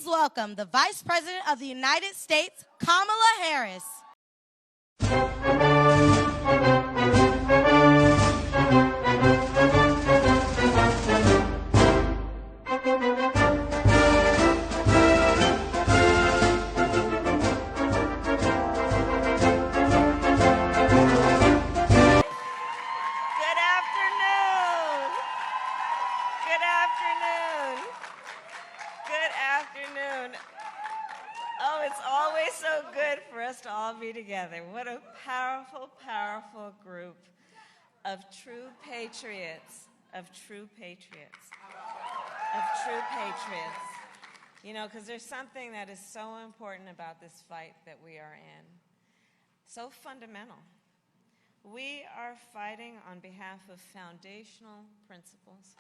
welcome the Vice President of the United States, Kamala Harris. Oh, it's always so good for us to all be together. What a powerful, powerful group of true patriots, You know, because there's something that is so important about this fight that we are in, so fundamental. We are fighting on behalf of foundational principles.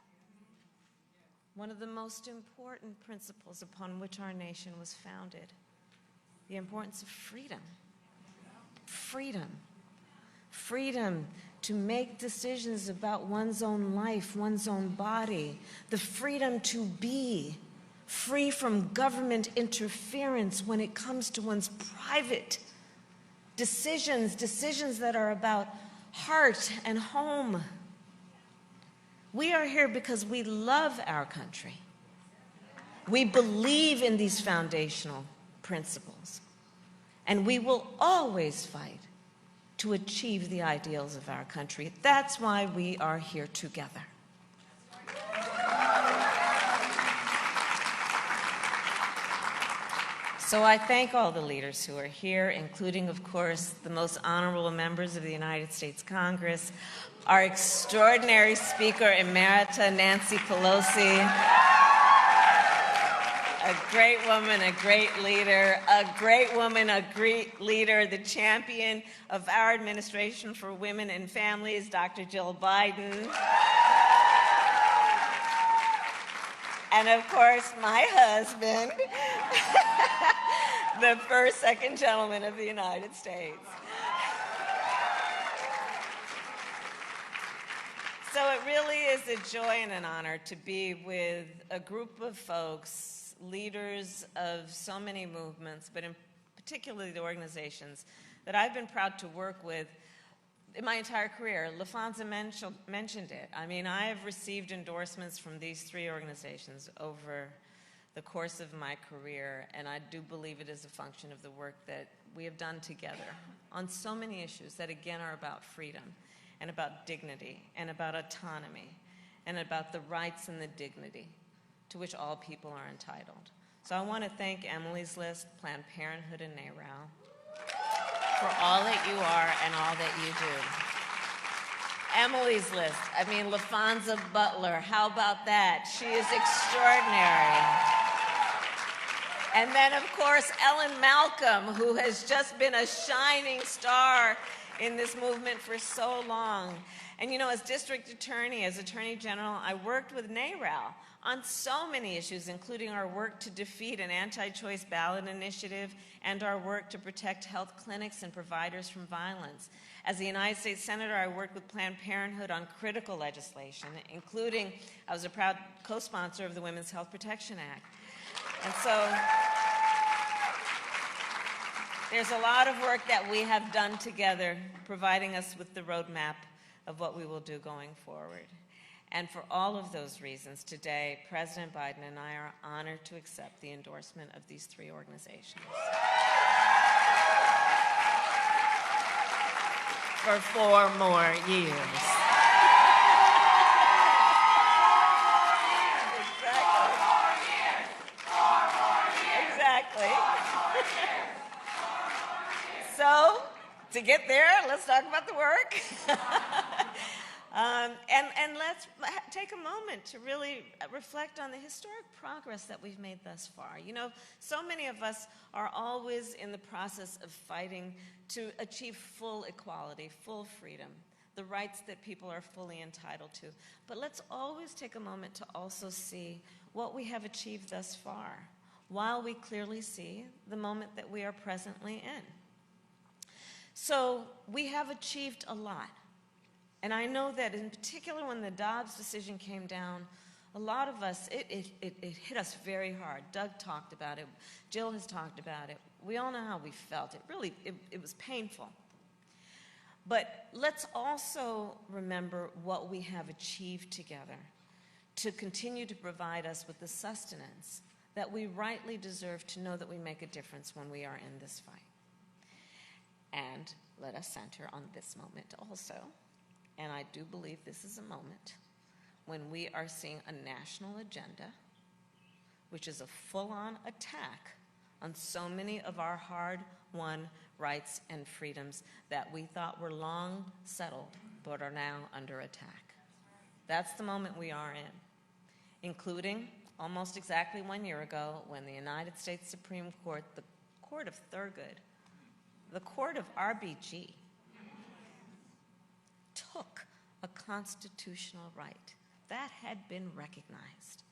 One of the most important principles upon which our nation was founded, the importance of freedom. Freedom. Freedom to make decisions about one's own life, one's own body. The freedom to be free from government interference when it comes to one's private decisions that are about heart and home. We are here because we love our country. We believe in these foundational principles, and we will always fight to achieve the ideals of our country. That's why we are here together. So I thank all the leaders who are here, including, of course, the most honorable members of the United States Congress, our extraordinary Speaker Emerita, Nancy Pelosi, a great woman, a great leader, the champion of our administration for women and families, Dr. Jill Biden. And of course, my husband, the second gentleman of the United States. So it really is a joy and an honor to be with a group of folks, leaders of so many movements, but in particularly the organizations that I've been proud to work with in my entire career. LaFonza mentioned it. I mean, I have received endorsements from these three organizations over the course of my career, and I do believe it is a function of the work that we have done together on so many issues that, again, are about freedom and about dignity and about autonomy and about the rights and the dignity to which all people are entitled. So I want to thank Emily's List, Planned Parenthood, and NARAL for all that you are and all that you do. Emily's List, I mean, LaFonza Butler, how about that? She is extraordinary. And then, of course, Ellen Malcolm, who has just been a shining star in this movement for so long. And you know, as district attorney, as attorney general, I worked with NARAL on so many issues, including our work to defeat an anti-choice ballot initiative and our work to protect health clinics and providers from violence. As a United States Senator, I worked with Planned Parenthood on critical legislation, including, I was a proud co-sponsor of the Women's Health Protection Act. And so, there's a lot of work that we have done together, providing us with the roadmap of what we will do going forward. And for all of those reasons, today, President Biden and I are honored to accept the endorsement of these three organizations for 4 more years. So, to get there, let's talk about the work. And let's take a moment to really reflect on the historic progress that we've made thus far. You know, so many of us are always in the process of fighting to achieve full equality, full freedom, the rights that people are fully entitled to. But let's always take a moment to also see what we have achieved thus far, while we clearly see the moment that we are presently in. So we have achieved a lot. And I know that in particular when the Dobbs decision came down, A lot of us, it hit us very hard. Doug talked about it. Jill has talked about it. We all know how we felt. It was painful. But let's also remember what we have achieved together to continue to provide us with the sustenance that we rightly deserve to know that we make a difference when we are in this fight. And let us center on this moment also. And I do believe this is a moment when we are seeing a national agenda, which is a full-on attack on so many of our hard-won rights and freedoms that we thought were long settled, but are now under attack. That's the moment we are in, including almost exactly 1 year ago when the United States Supreme Court, the Court of Thurgood, the Court of RBG, took a constitutional right that had been recognized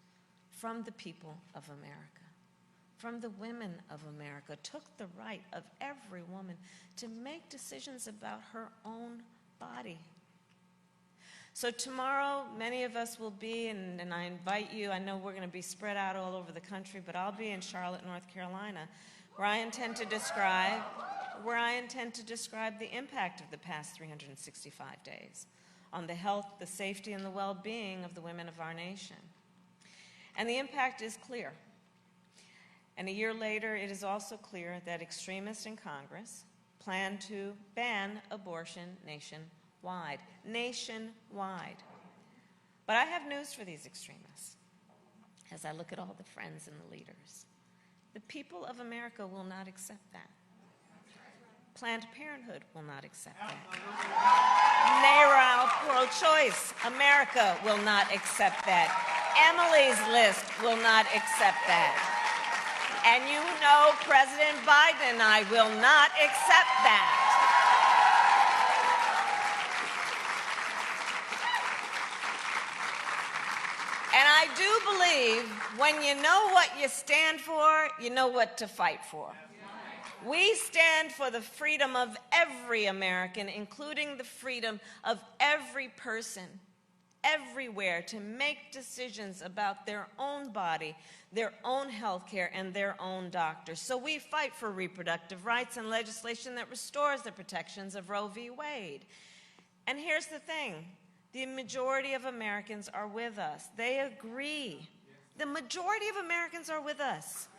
from the people of America, from the women of America, took the right of every woman to make decisions about her own body. So tomorrow, many of us will be, and I invite you, I know we're going to be spread out all over the country, but I'll be in Charlotte, North Carolina, where I intend to describe the impact of the past 365 days on the health, the safety, and the well-being of the women of our nation. And the impact is clear. And a year later, it is also clear that extremists in Congress plan to ban abortion nationwide. Nationwide. But I have news for these extremists. As I look at all the friends and the leaders, the people of America will not accept that. Planned Parenthood will not accept that. NARAL pro-choice America will not accept that. Emily's List will not accept that. And you know President Biden and I will not accept that. And I do believe when you know what you stand for, you know what to fight for. We stand for the freedom of every American, including the freedom of every person, everywhere, to make decisions about their own body, their own health care, and their own doctors. So we fight for reproductive rights and legislation that restores the protections of Roe v. Wade. And here's the thing. The majority of Americans are with us. They agree. The majority of Americans are with us.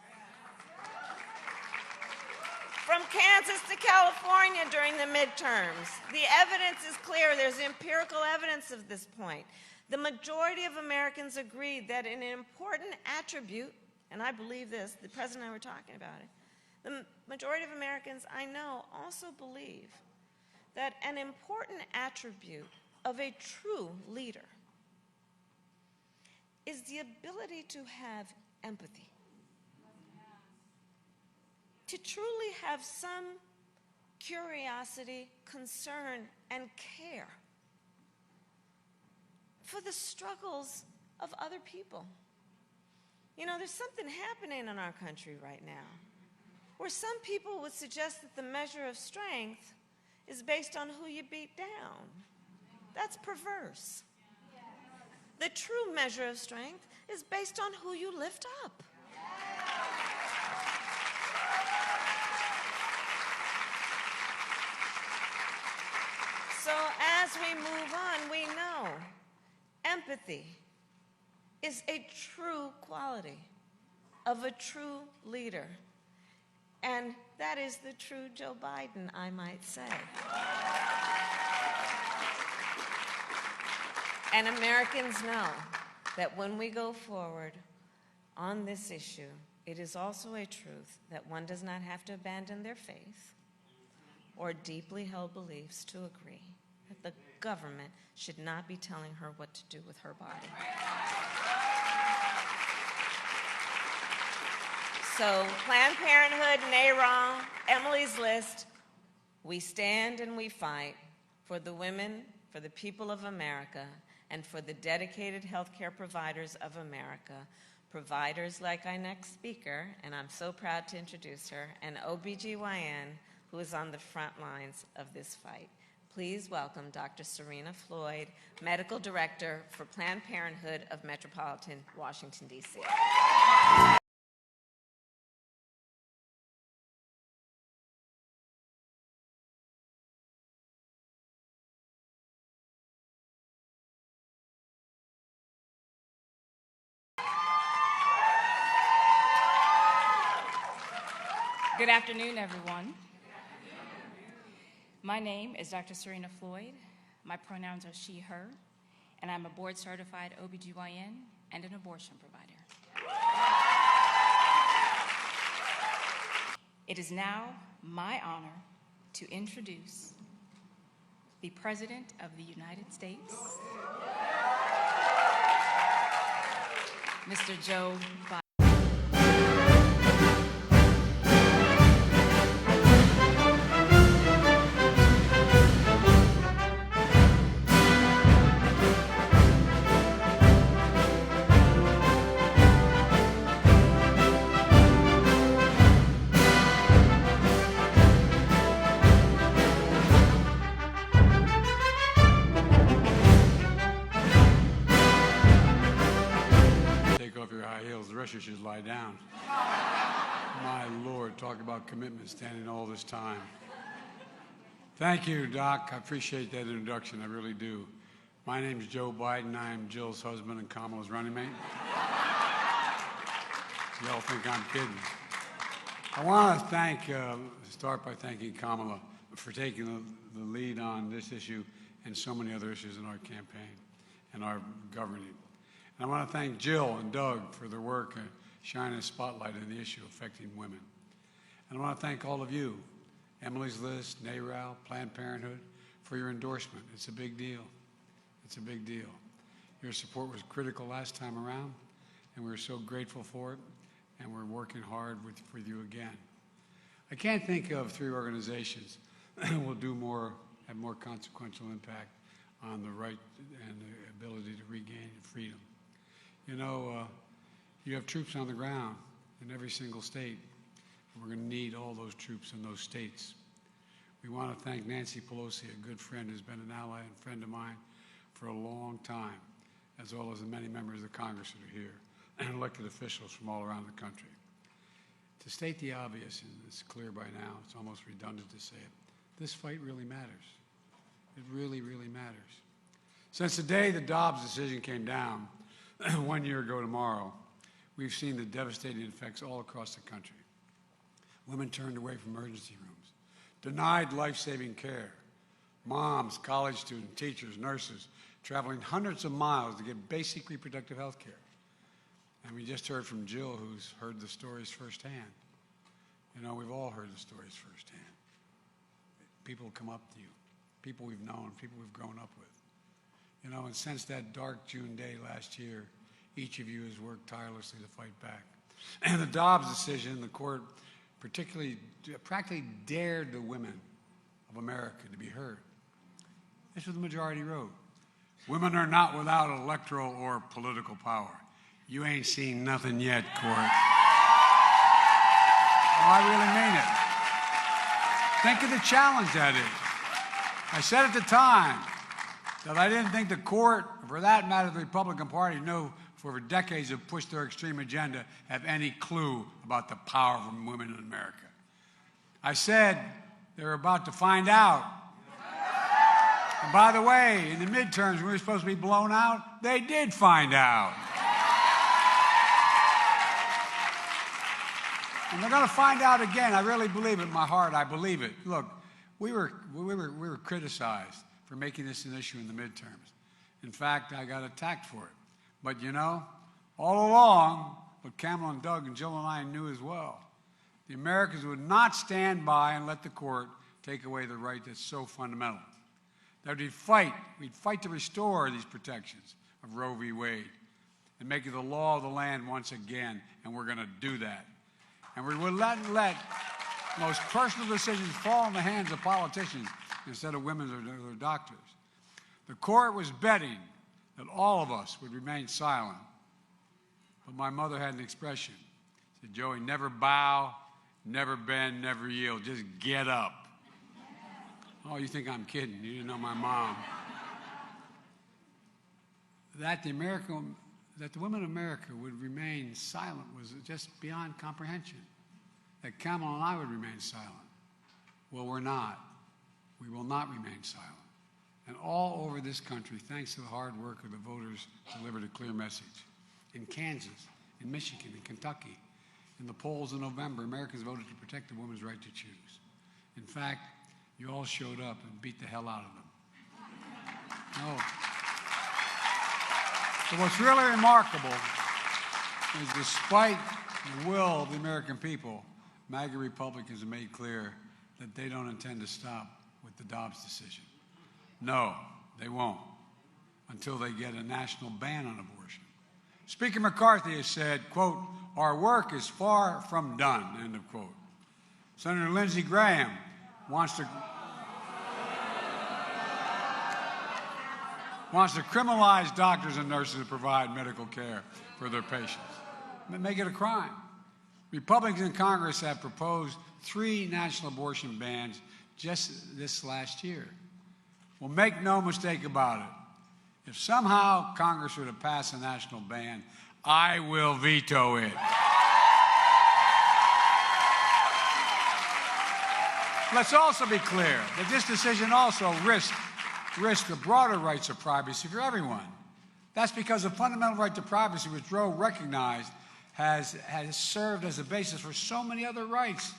From Kansas to California during the midterms, the evidence is clear. There's empirical evidence of this point. The majority of Americans agreed that an important attribute, and I believe this, the President and I were talking about it, the majority of Americans I know also believe that an important attribute of a true leader is the ability to have empathy. To truly have some curiosity, concern, and care for the struggles of other people. You know, there's something happening in our country right now where some people would suggest that the measure of strength is based on who you beat down. That's perverse. The true measure of strength is based on who you lift up. So as we move on, we know empathy is a true quality of a true leader. And that is the true Joe Biden, I might say. And Americans know that when we go forward on this issue, it is also a truth that one does not have to abandon their faith or deeply held beliefs to agree that the government should not be telling her what to do with her body. So Planned Parenthood, NARAL, Emily's List, we stand and we fight for the women, for the people of America, and for the dedicated healthcare providers of America, providers like our next speaker, and I'm so proud to introduce her, an OBGYN who is on the front lines of this fight. Please welcome Dr. Serena Floyd, Medical Director for Planned Parenthood of Metropolitan Washington, D.C. Good afternoon, everyone. My name is Dr. Serena Floyd. My pronouns are she, her, and I'm a board-certified OBGYN and an abortion provider. It is now my honor to introduce the President of the United States, Mr. Joe Biden. The rest of you should lie down. My Lord, talk about commitment standing all this time. Thank you, Doc. I appreciate that introduction. I really do. My name is Joe Biden. I am Jill's husband and Kamala's running mate. Y'all think I'm kidding. I want to start by thanking Kamala for taking the lead on this issue and so many other issues in our campaign and our governing. And I want to thank Jill and Doug for their work shining a spotlight on the issue affecting women. And I want to thank all of you, Emily's List, NARAL, Planned Parenthood, for your endorsement. It's a big deal. It's a big deal. Your support was critical last time around, and we're so grateful for it, and we're working hard with you again. I can't think of 3 organizations that will have more consequential impact on the right and the ability to regain freedom. You know, you have troops on the ground in every single state, and we're going to need all those troops in those states. We want to thank Nancy Pelosi, a good friend who's been an ally and friend of mine for a long time, as well as the many members of the Congress that are here, and elected officials from all around the country. To state the obvious, and it's clear by now, it's almost redundant to say it, this fight really matters. It really, really matters. Since the day the Dobbs decision came down, 1 year ago tomorrow, we've seen the devastating effects all across the country. Women turned away from emergency rooms, denied life-saving care. Moms, college students, teachers, nurses, traveling hundreds of miles to get basic reproductive health care. And we just heard from Jill, who's heard the stories firsthand. You know, we've all heard the stories firsthand. People come up to you, people we've known, people we've grown up with. You know, and since that dark June day last year, each of you has worked tirelessly to fight back. And the Dobbs decision, the court practically dared the women of America to be heard. This was the majority wrote. Women are not without electoral or political power. You ain't seen nothing yet, court. Oh, I really mean it. Think of the challenge that is. I said at the time that I didn't think the court, for that matter, the Republican Party, knew for decades have pushed their extreme agenda, have any clue about the power of women in America. I said they're about to find out. And by the way, in the midterms, when we were supposed to be blown out, they did find out. And they're going to find out again. I really believe it in my heart. I believe it. Look, we were criticized for making this an issue in the midterms. In fact, I got attacked for it. But you know, all along, what Kamala and Doug and Jill and I knew as well, the Americans would not stand by and let the court take away the right that's so fundamental. That we'd fight to restore these protections of Roe v. Wade and make it the law of the land once again, and we're going to do that. And we would let most personal decisions fall in the hands of politicians instead of women or doctors. The court was betting that all of us would remain silent. But my mother had an expression. She said, Joey, never bow, never bend, never yield. Just get up. Oh, you think I'm kidding? You didn't know my mom. That the women of America would remain silent was just beyond comprehension. That Kamala and I would remain silent. Well, we're not. We will not remain silent. And all over this country, thanks to the hard work of the voters, delivered a clear message. In Kansas, in Michigan, in Kentucky, in the polls in November, Americans voted to protect a woman's right to choose. In fact, you all showed up and beat the hell out of them. No. But what's really remarkable is despite the will of the American people, MAGA Republicans have made clear that they don't intend to stop with the Dobbs decision. No, they won't, until they get a national ban on abortion. Speaker McCarthy has said, quote, "Our work is far from done," end of quote. Senator Lindsey Graham wants to criminalize doctors and nurses who provide medical care for their patients. Make it a crime. Republicans in Congress have proposed 3 national abortion bans just this last year. Well, make no mistake about it. If somehow Congress were to pass a national ban, I will veto it. Let's also be clear that this decision also risks the broader rights of privacy for everyone. That's because the fundamental right to privacy, which Roe recognized, has served as a basis for so many other rights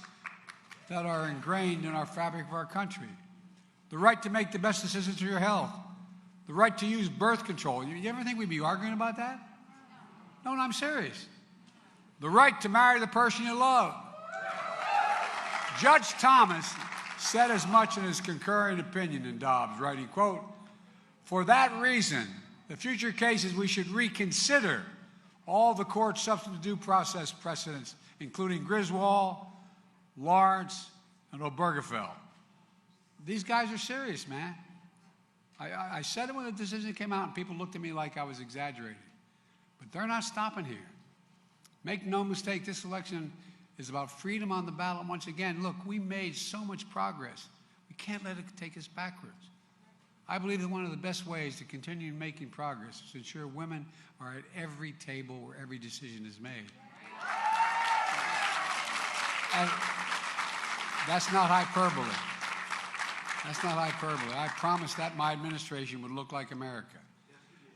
that are ingrained in our fabric of our country. The right to make the best decisions for your health. The right to use birth control. You ever think we'd be arguing about that? No, I'm serious. The right to marry the person you love. Judge Thomas said as much in his concurring opinion in Dobbs, writing, quote, "For that reason, the future cases we should reconsider all the court's substantive due process precedents, including Griswold, Lawrence, and Obergefell." These guys are serious, man. I said it when the decision came out, and people looked at me like I was exaggerating. But they're not stopping here. Make no mistake, this election is about freedom on the ballot once again. Look, we made so much progress. We can't let it take us backwards. I believe that one of the best ways to continue making progress is to ensure women are at every table where every decision is made. And that's not hyperbole. That's not hyperbole. I promised that my administration would look like America.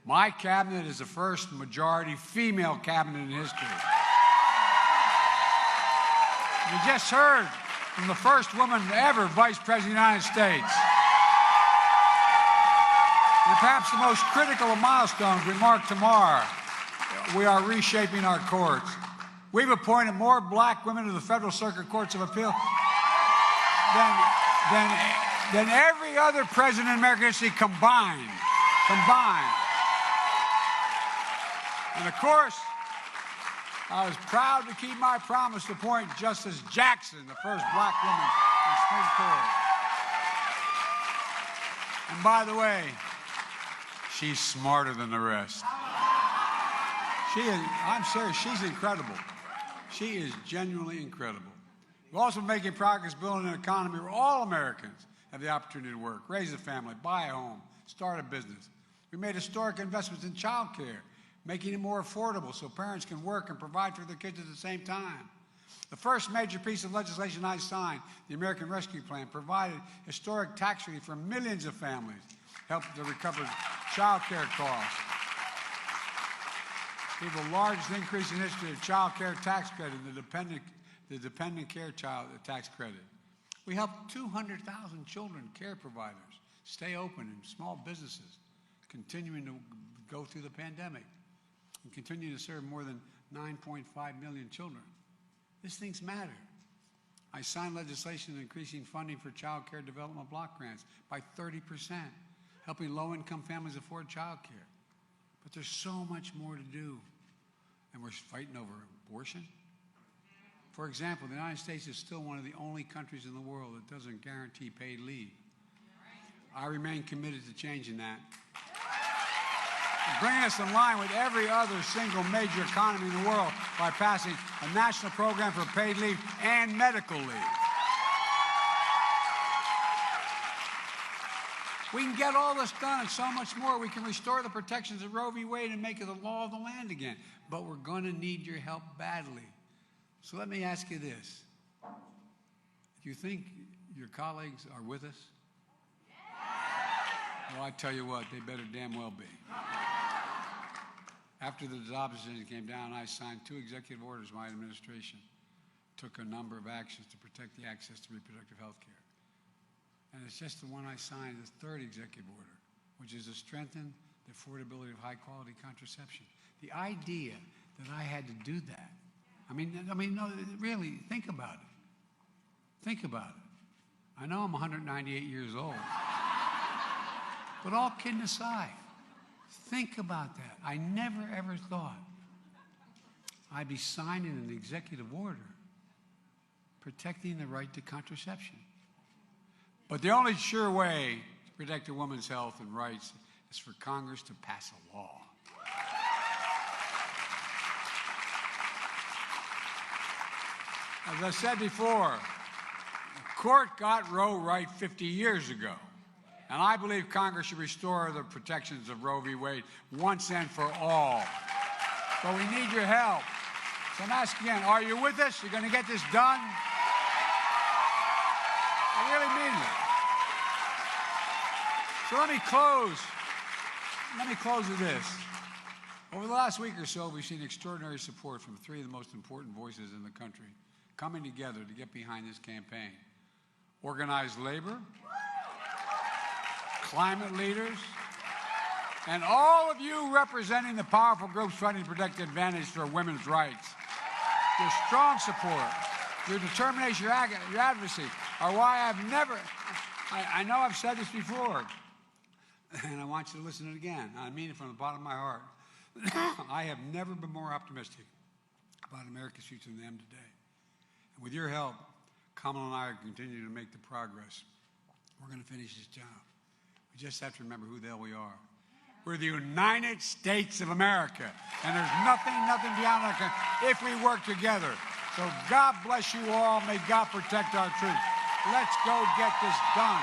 My cabinet is the first majority female cabinet in history. You just heard from the first woman ever Vice President of the United States. And perhaps the most critical of milestones we mark tomorrow, we are reshaping our courts. We've appointed more black women to the Federal Circuit Courts of Appeal than every other president in American history combined. And of course, I was proud to keep my promise to appoint Justice Jackson, the first black woman in the Supreme Court. And by the way, she's smarter than the rest. I'm serious, she's incredible. She is genuinely incredible. We're also making progress building an economy where all Americans have the opportunity to work, raise a family, buy a home, start a business. We made historic investments in child care, making it more affordable so parents can work and provide for their kids at the same time. The first major piece of legislation I signed, the American Rescue Plan, provided historic tax relief for millions of families, helped to recover child care costs. We have the largest increase in history of child care tax credit, the dependent care child tax credit. We helped 200,000 children care providers stay open in small businesses, continuing to go through the pandemic, and continue to serve more than 9.5 million children. These things matter. I signed legislation increasing funding for child care development block grants by 30%, helping low-income families afford child care. But there's so much more to do, and we're fighting over abortion. For example, the United States is still one of the only countries in the world that doesn't guarantee paid leave. I remain committed to changing that, and bringing us in line with every other single major economy in the world by passing a national program for paid leave and medical leave. We can get all this done and so much more. We can restore the protections of Roe v. Wade and make it the law of the land again. But we're going to need your help badly. So let me ask you this. Do you think your colleagues are with us? Well, I tell you what, they better damn well be. After the Dobbs decision came down, I signed 2 executive orders. My administration took a number of actions to protect the access to reproductive health care. And it's just the one I signed, the 3rd executive order, which is to strengthen the affordability of high-quality contraception. The idea that I had to do that, I mean, no, really, think about it. Think about it. I know I'm 198 years old, but all kidding aside, think about that. I never, ever thought I'd be signing an executive order protecting the right to contraception. But the only sure way to protect a woman's health and rights is for Congress to pass a law. As I said before, the court got Roe right 50 years ago. And I believe Congress should restore the protections of Roe v. Wade once and for all. But we need your help. So I'm asking again, are you with us? You're going to get this done? I really mean it. So let me close with this. Over the last week or so, we've seen extraordinary support from 3 of the most important voices in the country coming together to get behind this campaign. Organized labor, climate leaders, and all of you representing the powerful groups fighting to protect the advantage for women's rights. Your strong support, your determination, your advocacy are why I've never, I know I've said this before, and I want you to listen to it again. I mean it from the bottom of my heart. I have never been more optimistic about America's future than I am today. And with your help, Kamala and I are continuing to make the progress. We're going to finish this job. We just have to remember who the hell we are. We're the United States of America, and there's nothing beyond that if we work together. So God bless you all. May God protect our troops. Let's go get this done.